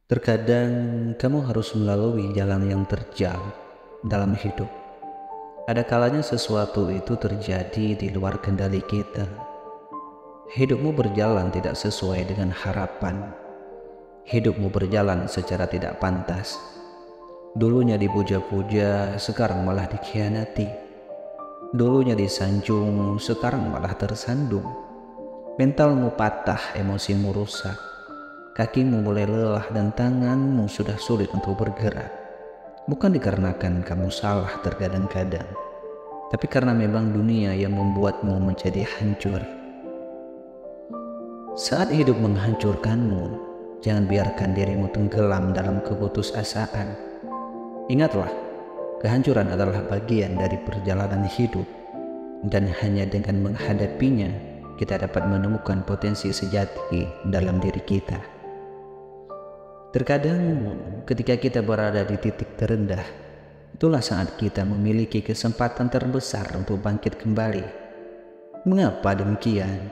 Terkadang kamu harus melalui jalan yang terjal dalam hidup. Ada kalanya sesuatu itu terjadi di luar kendali kita. Hidupmu berjalan tidak sesuai dengan harapan. Hidupmu berjalan secara tidak pantas. Dulunya dipuja-puja, sekarang malah dikhianati. Dulunya disanjung, sekarang malah tersandung. Mentalmu patah, emosimu rusak. Kakimu mulai lelah dan tanganmu sudah sulit untuk bergerak. Bukan dikarenakan kamu salah terkadang-kadang, tapi karena memang dunia yang membuatmu menjadi hancur. Saat hidup menghancurkanmu, jangan biarkan dirimu tenggelam dalam keputusasaan. Ingatlah, kehancuran adalah bagian dari perjalanan hidup, dan hanya dengan menghadapinya, kita dapat menemukan potensi sejati dalam diri kita. Terkadang ketika kita berada di titik terendah, itulah saat kita memiliki kesempatan terbesar untuk bangkit kembali. Mengapa demikian?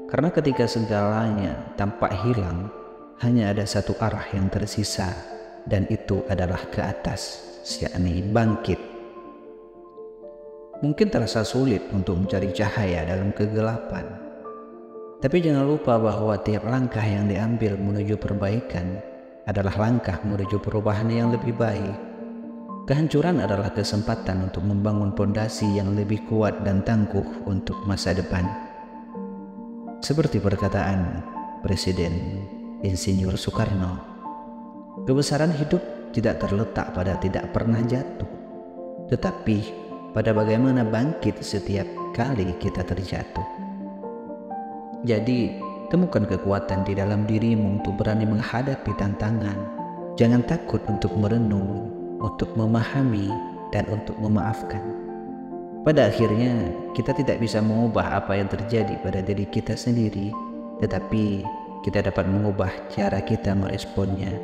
Karena ketika segalanya tampak hilang, hanya ada satu arah yang tersisa, dan itu adalah ke atas, yakni bangkit. Mungkin terasa sulit untuk mencari cahaya dalam kegelapan, tapi jangan lupa bahwa tiap langkah yang diambil menuju perbaikan adalah langkah menuju perubahan yang lebih baik. Kehancuran adalah kesempatan untuk membangun fondasi yang lebih kuat dan tangguh untuk masa depan. Seperti perkataan Presiden Insinyur Soekarno, kebesaran hidup tidak terletak pada tidak pernah jatuh, tetapi pada bagaimana bangkit setiap kali kita terjatuh. Jadi, temukan kekuatan di dalam dirimu untuk berani menghadapi tantangan. Jangan takut untuk merenung, untuk memahami, dan untuk memaafkan. Pada akhirnya, kita tidak bisa mengubah apa yang terjadi pada diri kita sendiri, tetapi kita dapat mengubah cara kita meresponnya.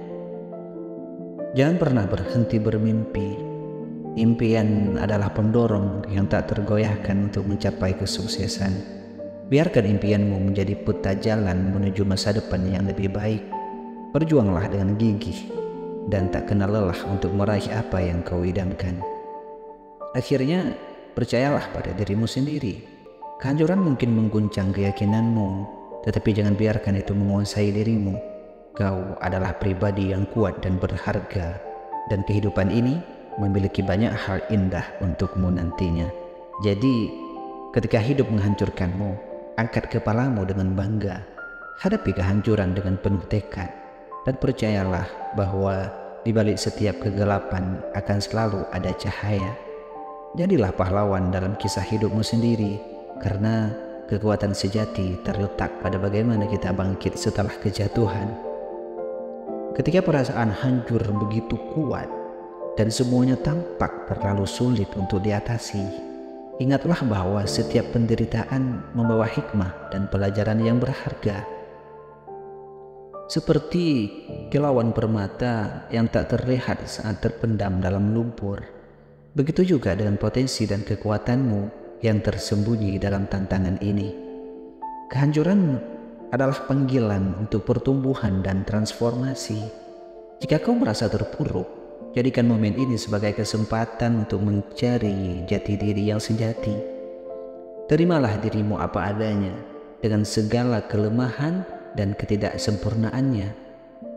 Jangan pernah berhenti bermimpi. Impian adalah pendorong yang tak tergoyahkan untuk mencapai kesuksesan. Biarkan impianmu menjadi peta jalan menuju masa depan yang lebih baik. Berjuanglah dengan gigih dan tak kenal lelah untuk meraih apa yang kau idamkan. Akhirnya, percayalah pada dirimu sendiri. Kehancuran mungkin mengguncang keyakinanmu, tetapi jangan biarkan itu menguasai dirimu. Kau adalah pribadi yang kuat dan berharga, dan kehidupan ini memiliki banyak hal indah untukmu nantinya. Jadi, ketika hidup menghancurkanmu, angkat kepalamu dengan bangga, hadapi kehancuran dengan penuh tekad, dan percayalah bahwa di balik setiap kegelapan akan selalu ada cahaya. Jadilah pahlawan dalam kisah hidupmu sendiri, karena kekuatan sejati terletak pada bagaimana kita bangkit setelah kejatuhan. Ketika perasaan hancur begitu kuat dan semuanya tampak terlalu sulit untuk diatasi, ingatlah bahwa setiap penderitaan membawa hikmah dan pelajaran yang berharga. Seperti kilauan permata yang tak terlihat saat terpendam dalam lumpur, begitu juga dengan potensi dan kekuatanmu yang tersembunyi dalam tantangan ini. Kehancuran adalah panggilan untuk pertumbuhan dan transformasi. Jika kau merasa terpuruk, jadikan momen ini sebagai kesempatan untuk mencari jati diri yang sejati. Terimalah dirimu apa adanya, dengan segala kelemahan dan ketidaksempurnaannya.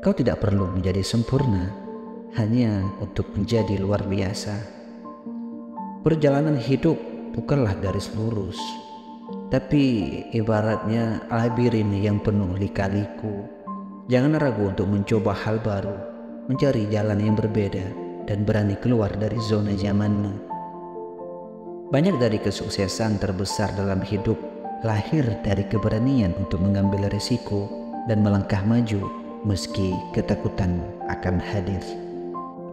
Kau tidak perlu menjadi sempurna, hanya untuk menjadi luar biasa. Perjalanan hidup bukanlah garis lurus, tapi ibaratnya labirin yang penuh lika-liku. Jangan ragu untuk mencoba hal baru, mencari jalan yang berbeda, dan berani keluar dari zona nyamanmu. Banyak dari kesuksesan terbesar dalam hidup lahir dari keberanian untuk mengambil risiko dan melangkah maju meski ketakutan akan hadir.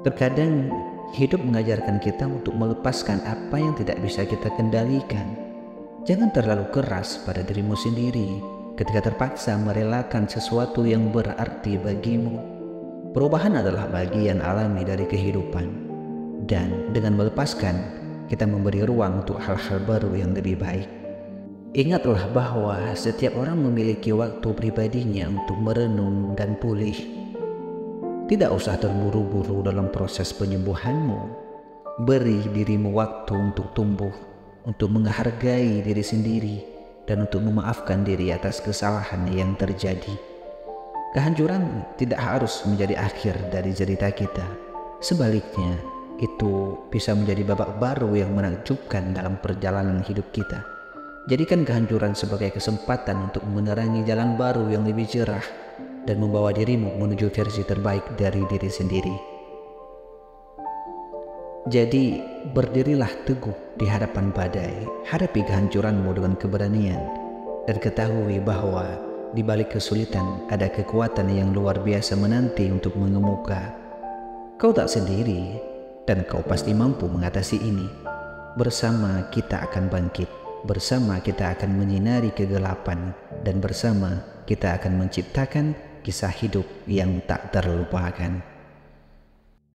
Terkadang hidup mengajarkan kita untuk melepaskan apa yang tidak bisa kita kendalikan. Jangan terlalu keras pada dirimu sendiri ketika terpaksa merelakan sesuatu yang berarti bagimu. Perubahan adalah bagian alami dari kehidupan, dan dengan melepaskan, kita memberi ruang untuk hal-hal baru yang lebih baik. Ingatlah bahwa setiap orang memiliki waktu pribadinya untuk merenung dan pulih. Tidak usah terburu-buru dalam proses penyembuhanmu. Beri dirimu waktu untuk tumbuh, untuk menghargai diri sendiri, dan untuk memaafkan diri atas kesalahan yang terjadi. Kehancuran tidak harus menjadi akhir dari cerita kita. Sebaliknya, itu bisa menjadi babak baru yang menakjubkan dalam perjalanan hidup kita. Jadikan kehancuran sebagai kesempatan untuk menerangi jalan baru yang lebih cerah dan membawa dirimu menuju versi terbaik dari diri sendiri. Jadi, berdirilah teguh di hadapan badai, hadapi kehancuranmu dengan keberanian, dan ketahui bahwa di balik kesulitan ada kekuatan yang luar biasa menanti untuk mengemuka. Kau tak sendiri, dan kau pasti mampu mengatasi ini. Bersama kita akan bangkit, bersama kita akan menyinari kegelapan, dan bersama kita akan menciptakan kisah hidup yang tak terlupakan.